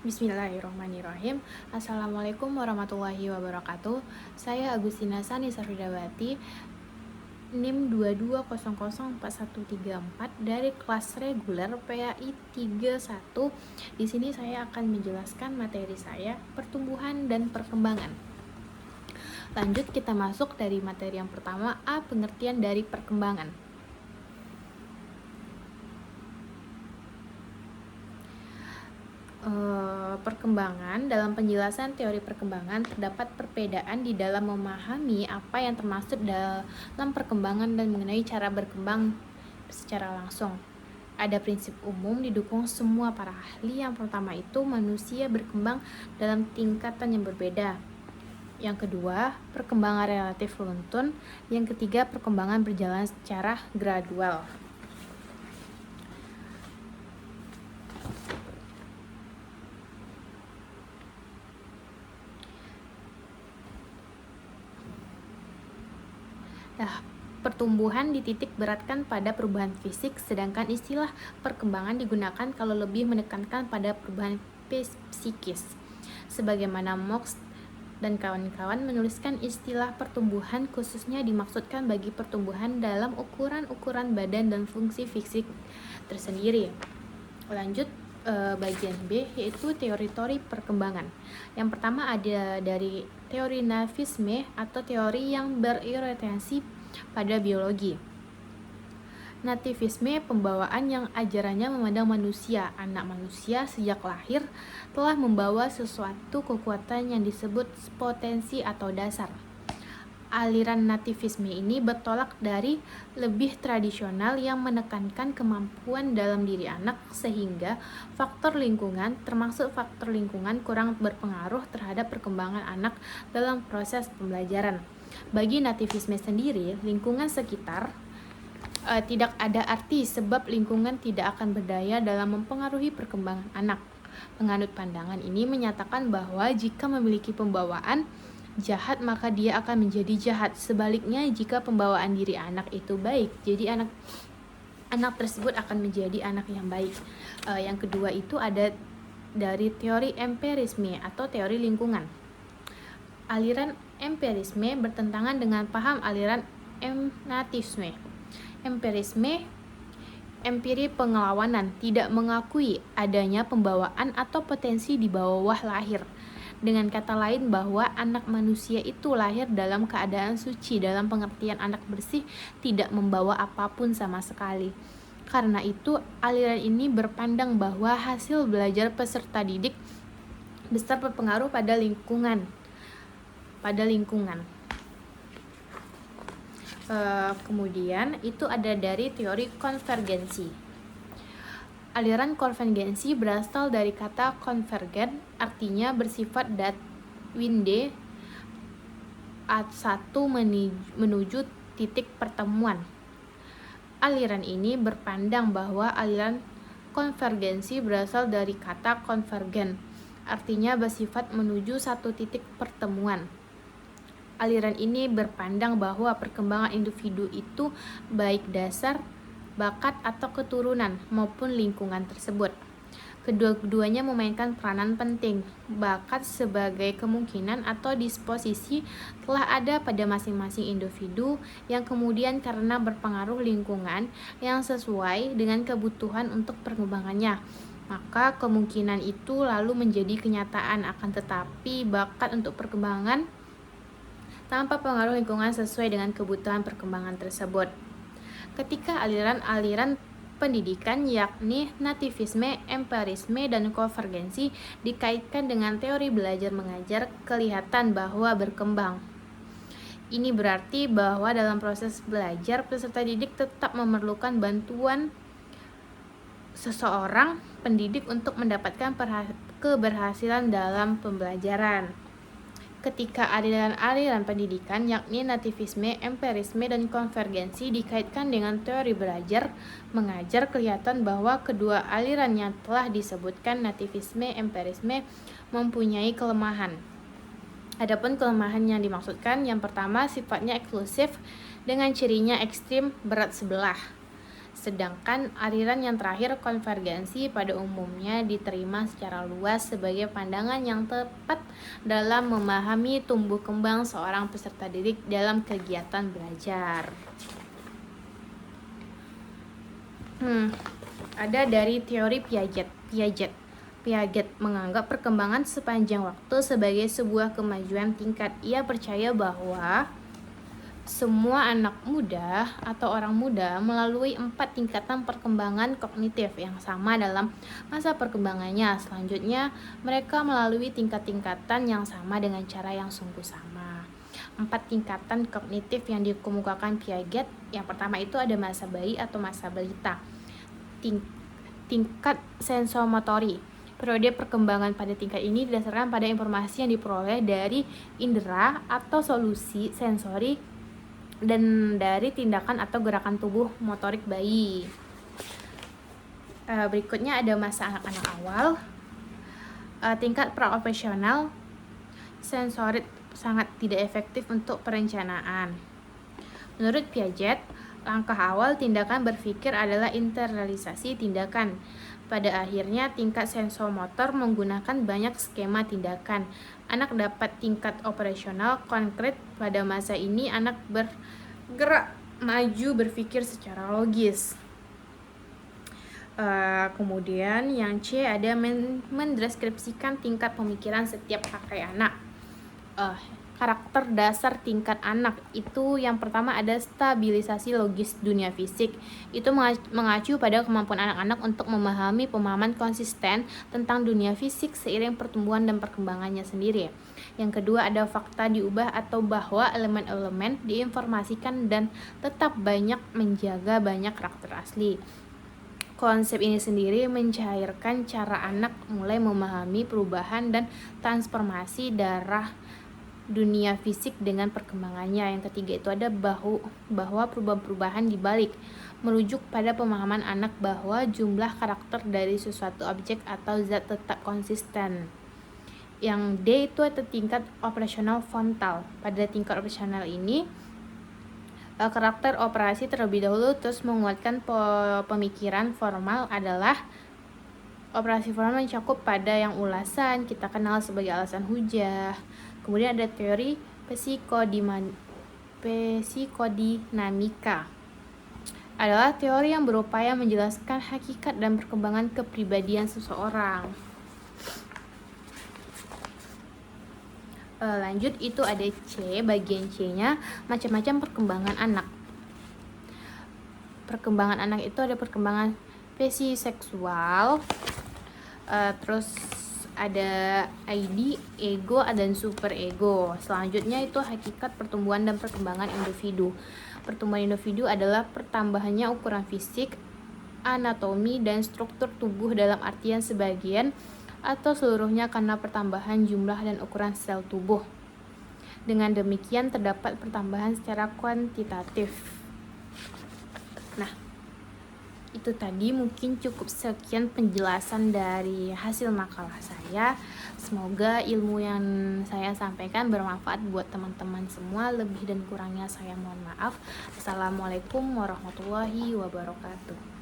Bismillahirrahmanirrahim. Assalamualaikum warahmatullahi wabarakatuh. Saya Agustina Sani Safridawati, NIM 22004134 dari kelas reguler PAI 31. Di sini saya akan menjelaskan materi saya, pertumbuhan dan perkembangan. Lanjut, kita masuk dari materi yang pertama, A. Pengertian dari perkembangan. Perkembangan. Dalam penjelasan teori perkembangan terdapat perbedaan di dalam memahami apa yang termasuk dalam perkembangan dan mengenai cara berkembang secara langsung. Ada prinsip umum didukung semua para ahli. Yang pertama itu manusia berkembang dalam tingkatan yang berbeda. Yang kedua, perkembangan relatif runtun. Yang ketiga, perkembangan berjalan secara gradual. Pertumbuhan dititik beratkan pada perubahan fisik, sedangkan istilah perkembangan digunakan kalau lebih menekankan pada perubahan psikis. Sebagaimana Marx dan kawan-kawan menuliskan istilah pertumbuhan khususnya dimaksudkan bagi pertumbuhan dalam ukuran-ukuran badan dan fungsi fisik tersendiri. Lanjut, bagian B, yaitu teori-teori perkembangan. Yang pertama ada dari teori nativisme atau teori yang berorientasi pada biologi. Nativisme pembawaan yang ajarannya memandang manusia, anak manusia sejak lahir telah membawa sesuatu kekuatan yang disebut potensi atau dasar. Aliran nativisme ini bertolak dari lebih tradisional yang menekankan kemampuan dalam diri anak, sehingga faktor lingkungan, termasuk faktor lingkungan, kurang berpengaruh terhadap perkembangan anak dalam proses pembelajaran. Bagi nativisme sendiri, lingkungan sekitar tidak ada arti, sebab lingkungan tidak akan berdaya dalam mempengaruhi perkembangan anak. Penganut pandangan ini menyatakan bahwa jika memiliki pembawaan jahat, maka dia akan menjadi jahat. Sebaliknya, jika pembawaan diri anak itu baik, jadi anak tersebut akan menjadi anak yang baik. Yang kedua itu ada dari teori empirisme atau teori lingkungan. Aliran empirisme bertentangan dengan paham aliran nativisme. Empirisme, empiri pengelawanan, tidak mengakui adanya pembawaan atau potensi di bawah lahir. Dengan kata lain, bahwa anak manusia itu lahir dalam keadaan suci, dalam pengertian anak bersih, tidak membawa apapun sama sekali. Karena itu, aliran ini berpandang bahwa hasil belajar peserta didik besar berpengaruh pada lingkungan. Kemudian itu ada dari teori konvergensi. Aliran konvergensi berasal dari kata konvergen, artinya bersifat Darwinian, satu menuju titik pertemuan. Aliran ini berpandang bahwa aliran konvergensi berasal dari kata konvergen, artinya bersifat menuju satu titik pertemuan. Aliran ini berpandang bahwa perkembangan individu itu baik dasar, bakat atau keturunan maupun lingkungan tersebut. Kedua-duanya memainkan peranan penting. Bakat sebagai kemungkinan atau disposisi telah ada pada masing-masing individu yang kemudian karena berpengaruh lingkungan yang sesuai dengan kebutuhan untuk perkembangannya, maka kemungkinan itu lalu menjadi kenyataan. Akan tetapi bakat untuk perkembangan tanpa pengaruh lingkungan sesuai dengan kebutuhan perkembangan tersebut. Ketika aliran-aliran pendidikan yakni nativisme, empirisme, dan konvergensi dikaitkan dengan teori belajar mengajar, kelihatan bahwa berkembang. Ini berarti bahwa dalam proses belajar, peserta didik tetap memerlukan bantuan seseorang pendidik untuk mendapatkan keberhasilan dalam pembelajaran. Ketika aliran-aliran pendidikan yakni nativisme, empirisme, dan konvergensi dikaitkan dengan teori belajar mengajar, kelihatan bahwa kedua aliran yang telah disebutkan nativisme, empirisme mempunyai kelemahan. Adapun kelemahan yang dimaksudkan, yang pertama sifatnya eksklusif dengan cirinya ekstrim berat sebelah. Sedangkan aliran yang terakhir, konvergensi, pada umumnya diterima secara luas sebagai pandangan yang tepat dalam memahami tumbuh kembang seorang peserta didik dalam kegiatan belajar. Ada dari teori Piaget. Piaget menganggap perkembangan sepanjang waktu sebagai sebuah kemajuan tingkat. Ia percaya bahwa semua anak muda atau orang muda melalui 4 tingkatan perkembangan kognitif yang sama dalam masa perkembangannya. Selanjutnya, mereka melalui tingkat-tingkatan yang sama dengan cara yang sungguh sama. 4 tingkatan kognitif yang dikemukakan Piaget. Yang pertama itu ada masa bayi atau masa balita. Tingkat sensomotori. Periode perkembangan pada tingkat ini didasarkan pada informasi yang diperoleh dari indera atau solusi sensori dan dari tindakan atau gerakan tubuh motorik bayi. Berikutnya ada masa anak-anak awal. Tingkat pra-operasional. Sensorik sangat tidak efektif untuk perencanaan. Menurut Piaget, langkah awal tindakan berpikir adalah internalisasi tindakan. Pada akhirnya, tingkat sensomotor menggunakan banyak skema tindakan. Anak dapat tingkat operasional konkret. Pada masa ini, anak bergerak maju berpikir secara logis. Kemudian yang C ada mendeskripsikan tingkat pemikiran setiap pakai anak. Karakter dasar tingkat anak itu yang pertama ada stabilisasi logis dunia fisik. Itu mengacu pada kemampuan anak-anak untuk memahami pemahaman konsisten tentang dunia fisik seiring pertumbuhan dan perkembangannya sendiri. Yang kedua ada fakta diubah atau bahwa elemen-elemen diinformasikan dan tetap banyak menjaga banyak karakter asli. Konsep ini sendiri mencairkan cara anak mulai memahami perubahan dan transformasi darah dunia fisik dengan perkembangannya. Yang ketiga itu ada bahwa perubahan-perubahan dibalik merujuk pada pemahaman anak bahwa jumlah karakter dari sesuatu objek atau zat tetap konsisten. Yang D itu ada tingkat operasional frontal. Pada tingkat operasional ini karakter operasi terlebih dahulu, terus menguatkan pemikiran formal adalah operasi formal mencakup pada yang ulasan kita kenal sebagai alasan hujah. Kemudian ada teori psikodinamika. Adalah teori yang berupaya menjelaskan hakikat dan perkembangan kepribadian seseorang. Lanjut itu ada C, bagian C-nya macam-macam perkembangan anak. Perkembangan anak itu ada perkembangan seksual, terus ada ID, ego, dan super ego. Selanjutnya itu hakikat pertumbuhan dan perkembangan individu. Pertumbuhan individu adalah pertambahannya ukuran fisik, anatomi, dan struktur tubuh dalam artian sebagian atau seluruhnya karena pertambahan jumlah dan ukuran sel tubuh. Dengan demikian terdapat pertambahan secara kuantitatif. Nah, itu tadi mungkin cukup sekian penjelasan dari hasil makalah saya. Semoga ilmu yang saya sampaikan bermanfaat buat teman-teman semua. Lebih dan kurangnya saya mohon maaf. Assalamualaikum warahmatullahi wabarakatuh.